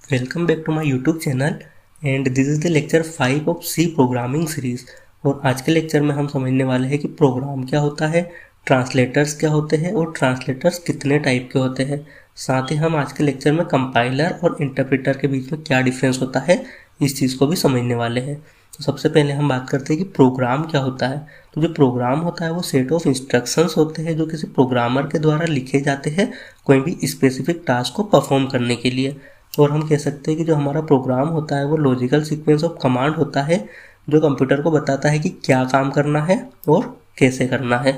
Welcome back to my YouTube channel and this is the lecture 5 of C programming series. और आज के lecture में हम समझने वाले हैं कि प्रोग्राम क्या होता है, ट्रांसलेटर्स क्या होते हैं और ट्रांसलेटर्स कितने टाइप के होते हैं। साथ ही हम आज के लेक्चर में कंपाइलर और इंटरप्रेटर के बीच में क्या डिफरेंस होता है इस चीज़ को भी समझने वाले हैं। तो सबसे पहले हम बात करते हैं कि प्रोग्राम क्या होता है। तो जो प्रोग्राम होता है वो सेट ऑफ इंस्ट्रक्शंस होते हैं जो किसी प्रोग्रामर के द्वारा लिखे जाते हैं कोई भी स्पेसिफिक टास्क को परफॉर्म करने के लिए। और हम कह सकते हैं कि जो हमारा प्रोग्राम होता है वो लॉजिकल सीक्वेंस ऑफ कमांड होता है जो कंप्यूटर को बताता है कि क्या काम करना है और कैसे करना है।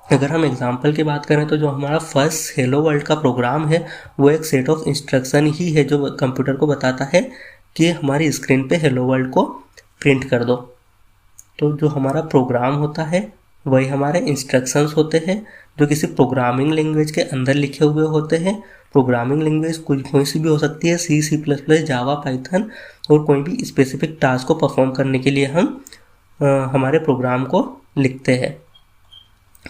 अगर हम एग्जांपल की बात करें तो जो हमारा फर्स्ट हेलो वर्ल्ड का प्रोग्राम है वो एक सेट ऑफ इंस्ट्रक्शन ही है जो कंप्यूटर को बताता है कि हमारी स्क्रीन पे हेलो वर्ल्ड को प्रिंट कर दो। तो जो हमारा प्रोग्राम होता है वही हमारे इंस्ट्रक्शंस होते हैं जो किसी प्रोग्रामिंग लैंग्वेज के अंदर लिखे हुए होते हैं। प्रोग्रामिंग लैंग्वेज कोई सी भी हो सकती है, C++, जावा, पाइथन, और कोई भी स्पेसिफिक टास्क को परफॉर्म करने के लिए हम हमारे प्रोग्राम को लिखते हैं।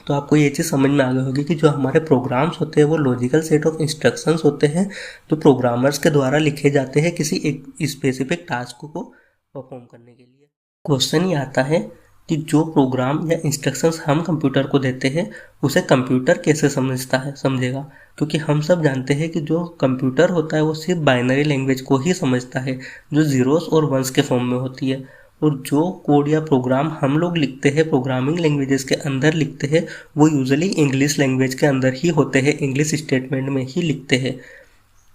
तो आपको ये चीज़ समझ में आ गई होगी कि जो हमारे प्रोग्राम्स होते हैं वो लॉजिकल सेट ऑफ इंस्ट्रक्शंस होते हैं जो प्रोग्रामर्स के द्वारा लिखे जाते हैं किसी एक स्पेसिफिक टास्क को परफॉर्म करने के लिए। क्वेश्चन ये आता है कि जो प्रोग्राम या इंस्ट्रक्शंस हम कंप्यूटर को देते हैं उसे कंप्यूटर कैसे समझेगा, क्योंकि हम सब जानते हैं कि जो कंप्यूटर होता है वो सिर्फ बाइनरी लैंग्वेज को ही समझता है जो ज़ीरोस और वंस के फॉर्म में होती है। और जो कोड या प्रोग्राम हम लोग लिखते हैं प्रोग्रामिंग लैंग्वेजेस के अंदर लिखते हैं वो यूजुअली इंग्लिश लैंग्वेज के अंदर ही होते हैं, इंग्लिश स्टेटमेंट में ही लिखते हैं।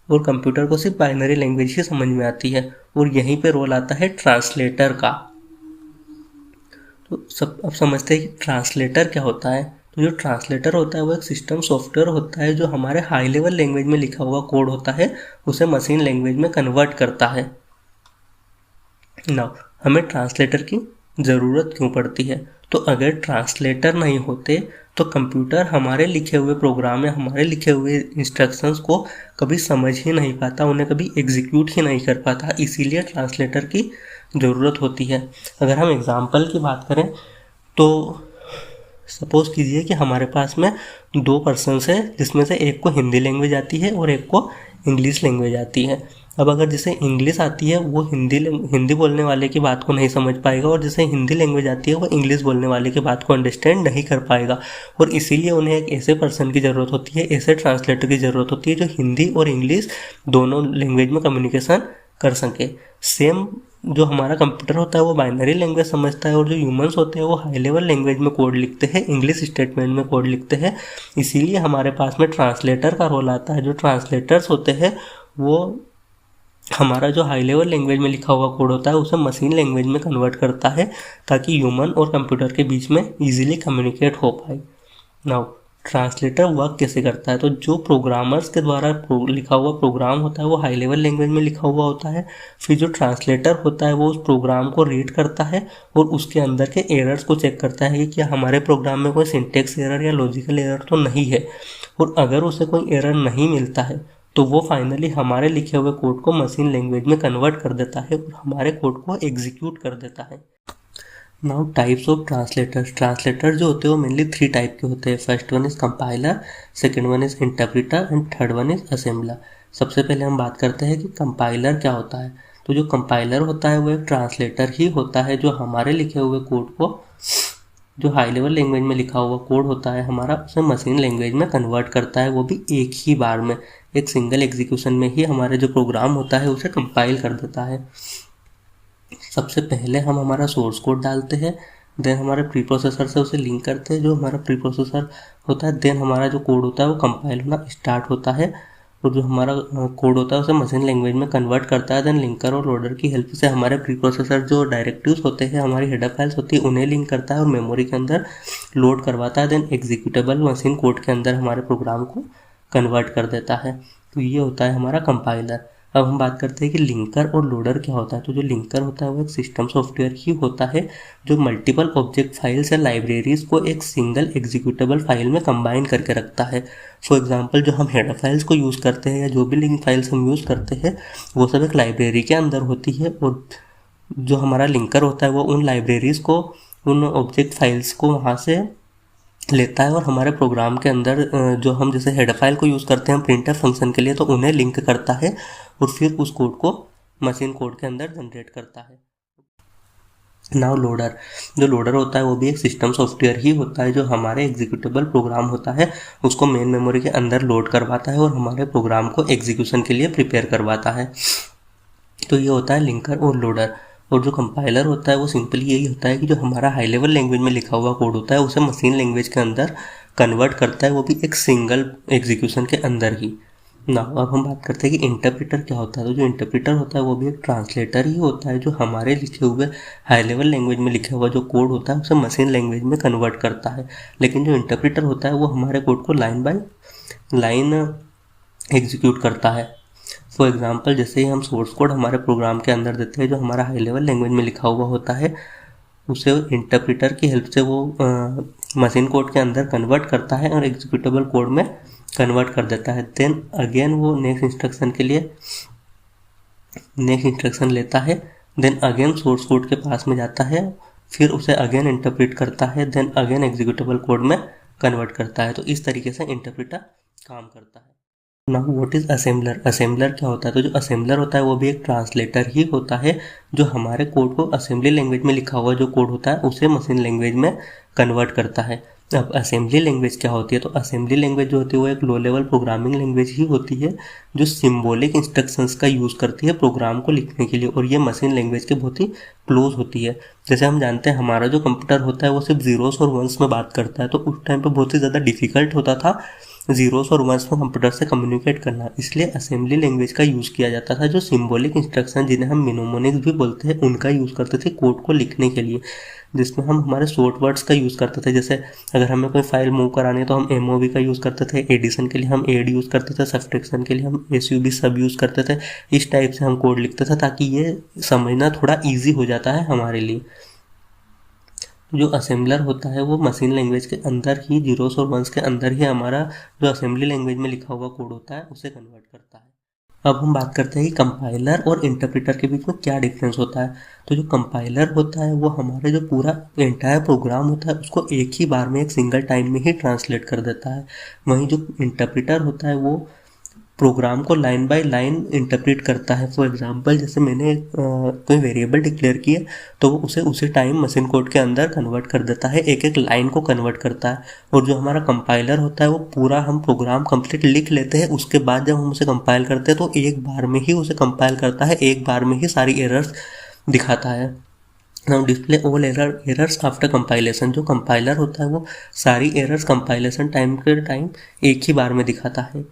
और कंप्यूटर को सिर्फ बाइनरी लैंग्वेज ही समझ में आती है। और यहीं पे रोल आता है ट्रांसलेटर का। तो सब अब समझते हैं कि ट्रांसलेटर क्या होता है। तो जो ट्रांसलेटर होता है वो एक सिस्टम सॉफ्टवेयर होता है जो हमारे हाई लेवल लैंग्वेज में लिखा हुआ कोड होता है उसे मशीन लैंग्वेज में कन्वर्ट करता है। नाउ हमें ट्रांसलेटर की ज़रूरत क्यों पड़ती है? तो अगर ट्रांसलेटर नहीं होते तो कंप्यूटर हमारे लिखे हुए प्रोग्राम या हमारे लिखे हुए इंस्ट्रक्शंस को कभी समझ ही नहीं पाता, उन्हें कभी एग्जीक्यूट ही नहीं कर पाता। इसीलिए ट्रांसलेटर की ज़रूरत होती है। अगर हम एग्जांपल की बात करें तो सपोज़ कीजिए कि हमारे पास में दो पर्सन्स है जिसमें से एक को हिंदी लैंग्वेज आती है और एक को इंग्लिश लैंग्वेज आती है। अब अगर जिसे इंग्लिश आती है वो हिंदी बोलने वाले की बात को नहीं समझ पाएगा और जिसे हिंदी लैंग्वेज आती है वो इंग्लिश बोलने वाले की बात को अंडरस्टैंड नहीं कर पाएगा। और इसीलिए उन्हें एक ऐसे पर्सन की ज़रूरत होती है, ऐसे ट्रांसलेटर की ज़रूरत होती है जो हिंदी और इंग्लिश दोनों लैंग्वेज में कम्युनिकेशन कर सके। सेम जो हमारा कंप्यूटर होता है वो बाइनरी लैंग्वेज समझता है और जो ह्यूमंस होते हैं वो हाई लेवल लैंग्वेज में कोड लिखते हैं, इंग्लिश स्टेटमेंट में कोड लिखते हैं। इसीलिए हमारे पास में ट्रांसलेटर का रोल आता है। जो ट्रांसलेटर्स होते हैं वो हमारा जो हाई लेवल लैंग्वेज में लिखा हुआ कोड होता है उसे मशीन लैंग्वेज में कन्वर्ट करता है ताकि ह्यूमन और कंप्यूटर के बीच में ईजिली कम्युनिकेट हो पाए। नाउ ट्रांसलेटर वर्क कैसे करता है? तो जो प्रोग्रामर्स के द्वारा लिखा हुआ प्रोग्राम होता है वो हाई लेवल लैंग्वेज में लिखा हुआ होता है। फिर जो ट्रांसलेटर होता है वो उस प्रोग्राम को रीड करता है और उसके अंदर के एरर्स को चेक करता है कि क्या हमारे प्रोग्राम में कोई सिंटेक्स एरर या लॉजिकल एरर तो नहीं है। और अगर उसे कोई एरर नहीं मिलता है तो वो फाइनली हमारे लिखे हुए कोड को मशीन लैंग्वेज में कन्वर्ट कर देता है और हमारे कोड को एग्जीक्यूट कर देता है। नाउ टाइप्स ऑफ ट्रांसलेटर जो होते हैं वो मेनली 3 टाइप के होते हैं। First one is compiler, second one is interpreter and third one is assembler. सबसे पहले हम बात करते हैं कि कंपाइलर क्या होता है। तो जो कंपाइलर होता है वो एक ट्रांसलेटर ही होता है जो हमारे लिखे हुए कोड को, जो हाई लेवल लैंग्वेज में लिखा हुआ कोड होता है हमारा, उसे मशीन लैंग्वेज में कन्वर्ट करता है, वो भी एक ही बार में, एक सिंगल एग्जीक्यूशन में ही हमारे जो प्रोग्राम होता है उसे कंपाइल कर देता है। सबसे पहले हम हमारा सोर्स कोड डालते हैं, देन हमारे प्री प्रोसेसर से उसे लिंक करते हैं। जो हमारा प्री प्रोसेसर होता है देन हमारा जो कोड होता है वो कंपाइल होना स्टार्ट होता है और जो हमारा कोड होता है उसे मशीन लैंग्वेज में कन्वर्ट करता है। देन लिंकर और लोडर की हेल्प से हमारे प्री प्रोसेसर जो डायरेक्टिव्स होते हैं, हमारी हेडर फाइल्स होती है, उन्हें लिंक करता है और मेमोरी के अंदर लोड करवाता है। देन एग्जीक्यूटेबल मशीन कोड के अंदर हमारे प्रोग्राम को कन्वर्ट कर देता है। तो ये होता है हमारा कंपाइलर। अब हम बात करते हैं कि लिंकर और लोडर क्या होता है। तो जो लिंकर होता है वो एक सिस्टम सॉफ्टवेयर ही होता है जो मल्टीपल ऑब्जेक्ट फाइल्स या लाइब्रेरीज को एक सिंगल एग्जीक्यूटेबल फाइल में कंबाइन करके रखता है। फॉर एग्जांपल जो हम हेडर फाइल्स को यूज़ करते हैं या जो भी लिंक फाइल्स हम यूज़ करते हैं वो सब एक लाइब्रेरी के अंदर होती है और जो हमारा लिंकर होता है वो उन लाइब्रेरीज़ को, उन ऑब्जेक्ट फाइल्स को वहाँ से लेता है और हमारे प्रोग्राम के अंदर जो हम जैसे हेडर फाइल को यूज़ करते हैं प्रिंटर फंक्शन के लिए तो उन्हें लिंक करता है और फिर उस कोड को मशीन कोड के अंदर जनरेट करता है। नाउ लोडर, जो लोडर होता है वो भी एक सिस्टम सॉफ्टवेयर ही होता है जो हमारे एग्जीक्यूटेबल प्रोग्राम होता है उसको मेन मेमोरी के अंदर लोड करवाता है और हमारे प्रोग्राम को एग्जीक्यूशन के लिए प्रिपेयर करवाता है। तो ये होता है लिंकर और लोडर। और जो कंपाइलर होता है वो सिंपली यही होता है कि जो हमारा हाई लेवल लैंग्वेज में लिखा हुआ कोड होता है उसे मशीन लैंग्वेज के अंदर कन्वर्ट करता है, वो भी एक सिंगल एग्जीक्यूशन के अंदर ही ना। अब हम बात करते हैं कि इंटरप्रेटर क्या होता है। तो जो इंटरप्रेटर होता है वो भी एक ट्रांसलेटर ही होता है जो हमारे लिखे हुए हाई लेवल लैंग्वेज में लिखा हुआ जो कोड होता है उसे मशीन लैंग्वेज में कन्वर्ट करता है। लेकिन जो इंटरप्रेटर होता है वो हमारे कोड को लाइन बाय लाइन एग्जीक्यूट करता है। फॉर एग्जांपल, जैसे ही हम सोर्स कोड हमारे प्रोग्राम के अंदर देते हैं जो हमारा हाई लेवल लैंग्वेज में लिखा हुआ होता है उसे इंटरप्रेटर की हेल्प से वो मशीन कोड के अंदर कन्वर्ट करता है और एग्जीक्यूटेबल कोड में कन्वर्ट कर देता है। देन अगेन वो नेक्स्ट इंस्ट्रक्शन के लिए नेक्स्ट इंस्ट्रक्शन लेता है, देन अगेन सोर्स कोड के पास में जाता है, फिर उसे अगेन इंटरप्रेट करता है, देन अगेन एग्जीक्यूटेबल कोड में कन्वर्ट करता है। तो इस तरीके से इंटरप्रेटर काम करता है। Now what is assembler. Assembler क्या होता है। तो जो असेंबलर होता है वो भी एक ट्रांसलेटर ही होता है जो हमारे कोड को असेंबली लैंग्वेज में लिखा हुआ जो कोड होता है उसे मशीन लैंग्वेज में कन्वर्ट करता है। अब असेंबली लैंग्वेज क्या होती है। तो असेंबली लैंग्वेज जो होती है वो एक लो लेवल प्रोग्रामिंग लैंग्वेज ही होती है जो सिंबॉलिक इंस्ट्रक्शंस का यूज़ करती है प्रोग्राम को लिखने के लिए, और ये मशीन लैंग्वेज के बहुत ही क्लोज होती है। जैसे हम जानते हैं हमारा जो कंप्यूटर होता है वो सिर्फ जीरोस और वंस में बात करता है, तो उस टाइम पे बहुत ही ज़्यादा डिफिकल्ट होता था जीरोस और वंस में कंप्यूटर से कम्युनिकेट करना, इसलिए असेंबली लैंग्वेज का यूज़ किया जाता था जो सिंबॉलिक इंस्ट्रक्शन जिन्हें हम मिनोमोनिक्स भी बोलते हैं उनका यूज़ करते थे कोड को लिखने के लिए, जिसमें हम हमारे शॉर्ट वर्ड्स का यूज़ करते थे। जैसे अगर हमें कोई फाइल मूव करानी है तो हम एमओवी का यूज़ करते थे, एडिशन के लिए हम एड यूज़ करते थे, सब्ट्रैक्शन के लिए हम एसयूबी सब यूज़ करते थे। इस टाइप से हम कोड लिखते थे ताकि ये समझना थोड़ा ईजी हो जाता है हमारे लिए। जो असेंबलर होता है वो मशीन लैंग्वेज के अंदर ही जीरोस और वंस के अंदर ही हमारा जो असेंबली लैंग्वेज में लिखा हुआ कोड होता है उसे कन्वर्ट करता है। अब हम बात करते हैं कि कंपाइलर और इंटरप्रेटर के बीच में क्या डिफरेंस होता है। तो जो कंपाइलर होता है वो हमारे जो पूरा एंटायर प्रोग्राम होता है उसको एक ही बार में एक सिंगल टाइम में ही ट्रांसलेट कर देता है। वहीं जो इंटरप्रेटर होता है वो प्रोग्राम को लाइन बाय लाइन इंटरप्रेट करता है। फॉर एग्जांपल, जैसे मैंने कोई वेरिएबल डिक्लेयर किया तो वो उसे उसी टाइम मशीन कोड के अंदर कन्वर्ट कर देता है, एक एक लाइन को कन्वर्ट करता है। और जो हमारा कंपाइलर होता है वो पूरा हम प्रोग्राम कंप्लीट लिख लेते हैं, उसके बाद जब हम उसे कंपाइल करते हैं तो एक बार में ही उसे कंपाइल करता है, एक बार में ही सारी एरर्स दिखाता है। Now display all errors after compilation. जो कंपाइलर होता है वो सारी एरर्स कंपाइलेशन टाइम के टाइम एक ही बार में दिखाता है।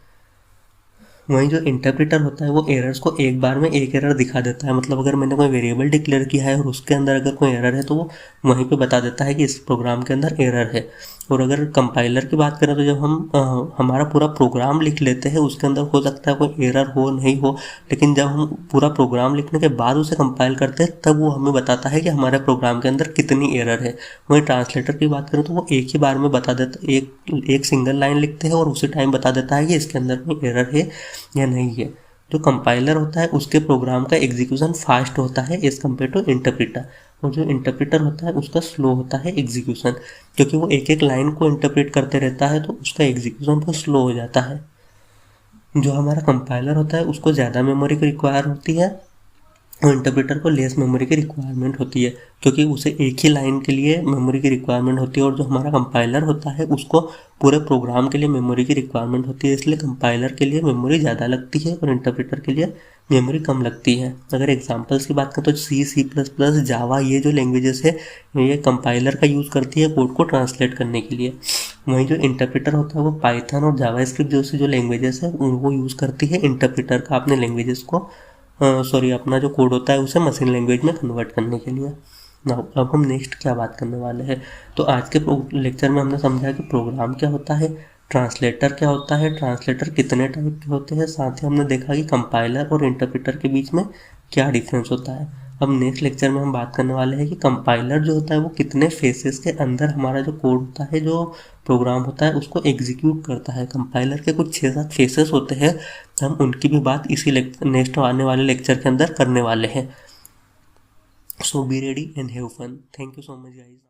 वहीं जो इंटरप्रेटर होता है वो एरर्स को एक बार में एक एरर दिखा देता है। मतलब अगर मैंने कोई वेरिएबल डिक्लेयर किया है और उसके अंदर अगर कोई एरर है तो वो वहीं पे बता देता है कि इस प्रोग्राम के अंदर एरर है। और अगर कंपाइलर की बात करें तो जब हम हमारा पूरा प्रोग्राम लिख लेते हैं उसके अंदर हो सकता है कोई एरर हो नहीं हो, लेकिन जब हम पूरा प्रोग्राम लिखने के बाद उसे कंपाइल करते हैं तब वो हमें बताता है कि हमारे प्रोग्राम के अंदर कितनी एरर है। वहीं ट्रांसलेटर की बात करें तो वो एक ही बार में बता देता, एक सिंगल लाइन लिखते हैं और उसी टाइम बता देता है कि इसके अंदर कोई एरर है या नहीं है। जो कंपाइलर होता है उसके प्रोग्राम का एग्जीक्यूशन फास्ट होता है एज कम्पेयर टू इंटरप्रेटर, और जो इंटरप्रेटर होता है उसका स्लो होता है एग्जीक्यूशन, क्योंकि वो एक एक लाइन को इंटरप्रेट करते रहता है तो उसका एग्जीक्यूशन बहुत स्लो हो जाता है। जो हमारा कंपाइलर होता है उसको ज़्यादा मेमोरी की रिक्वायर होती है और इंटरप्रेटर को लेस मेमोरी की रिक्वायरमेंट होती है, क्योंकि उसे एक ही लाइन के लिए मेमोरी की रिक्वायरमेंट होती है। और जो हमारा कंपाइलर होता है उसको पूरे प्रोग्राम के लिए मेमोरी की रिक्वायरमेंट होती है, इसलिए कंपाइलर के लिए मेमोरी ज़्यादा लगती है और इंटरप्रेटर के लिए मेमोरी कम लगती है। अगर एग्जांपल्स की बात करें तो C++, जावा, ये जो लैंग्वेजेस है ये कंपाइलर का यूज़ करती है कोड को ट्रांसलेट करने के लिए। वहीं जो इंटरप्रेटर होता है वो पाइथन और जावास्क्रिप्ट जैसी जो लैंग्वेजेस है उनको यूज़ करती है इंटरप्रेटर का अपने लैंग्वेजेस को अपना जो कोड होता है उसे मशीन लैंग्वेज में कन्वर्ट करने के लिए। अब हम नेक्स्ट क्या बात करने वाले हैं। तो आज के लेक्चर में हमने समझा कि प्रोग्राम क्या होता है, ट्रांसलेटर क्या होता है, ट्रांसलेटर कितने टाइप के होते हैं, साथ ही हमने देखा कि कंपाइलर और इंटरप्रेटर के बीच में क्या डिफरेंस होता है। अब नेक्स्ट लेक्चर में हम बात करने वाले हैं कि कंपाइलर जो होता है वो कितने फेसेस के अंदर हमारा जो कोड होता है, जो प्रोग्राम होता है उसको एग्जीक्यूट करता है। कंपाइलर के कुछ 6-7 फेसेस होते हैं, हम उनकी भी बात इसी नेक्स्ट आने वाले लेक्चर के अंदर करने वाले हैं। So be ready and have fun. Thank you so much guys.